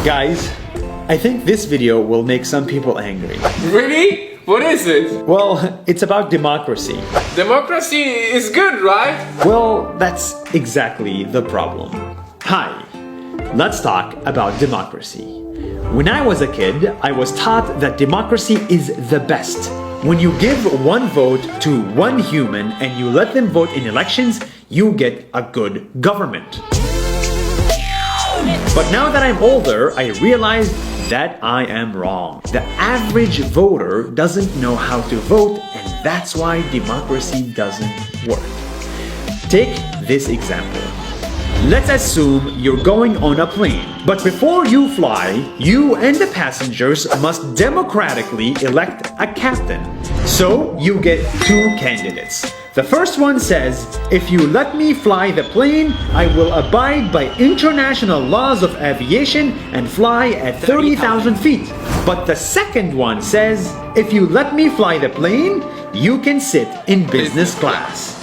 Guys, I think this video will make some people angry. Really? What is it? Well, it's about democracy. Democracy is good, right? Well, that's exactly the problem. Hi, let's talk about democracy. When I was a kid, I was taught that democracy is the best. When you give one vote to one human and you let them vote in elections, you get a good government. But now that I'm older, I realized that I am wrong. The average voter doesn't know how to vote, and that's why democracy doesn't work. Take this example. Let's assume you're going on a plane, but before you fly, you and the passengers must democratically elect a captain. So you get two candidates. The first one says, if you let me fly the plane, I will abide by international laws of aviation and fly at 30,000 feet. But the second one says, if you let me fly the plane, you can sit in business class.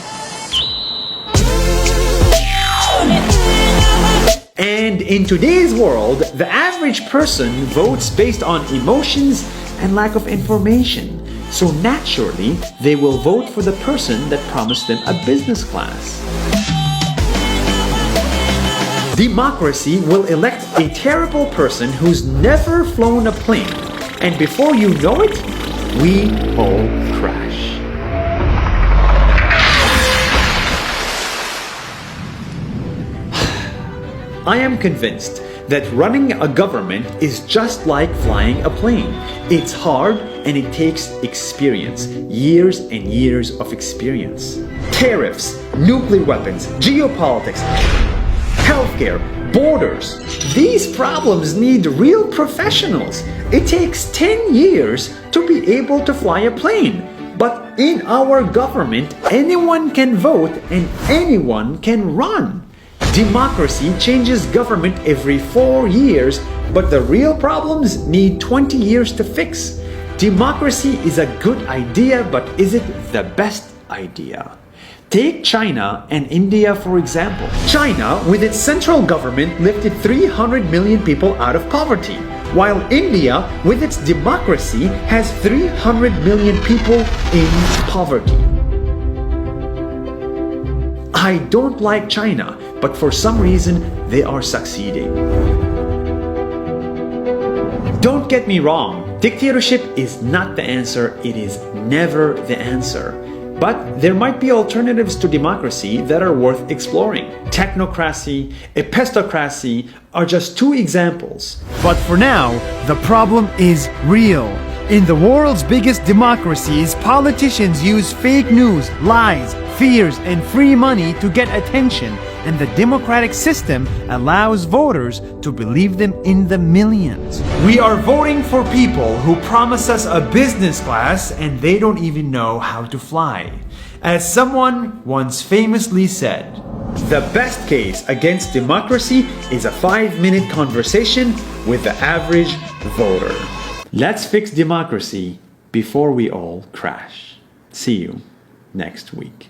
And in today's world, the average person votes based on emotions and lack of information. So naturally, they will vote for the person that promised them a business class. Democracy will elect a terrible person who's never flown a plane. And before you know it, we all crash. I am convinced that running a government is just like flying a plane. It's hard and it takes experience, years and years of experience. Tariffs, nuclear weapons, geopolitics, healthcare, borders. These problems need real professionals. It takes 10 years to be able to fly a plane. But in our government, anyone can vote and anyone can run. Democracy changes government every 4 years, but the real problems need 20 years to fix. Democracy is a good idea, but is it the best idea? Take China and India for example. China, with its central government, lifted 300 million people out of poverty, while India, with its democracy, has 300 million people in poverty. I don't like China, but for some reason, they are succeeding. Don't get me wrong, dictatorship is not the answer, it is never the answer. But there might be alternatives to democracy that are worth exploring. Technocracy, epistocracy are just two examples. But for now, the problem is real. In the world's biggest democracies, politicians use fake news, lies, fears, and free money to get attention, and the democratic system allows voters to believe them in the millions. We are voting for people who promise us a business class and they don't even know how to fly. As someone once famously said, the best case against democracy is a 5-minute conversation with the average voter. Let's fix democracy before we all crash. See you next week.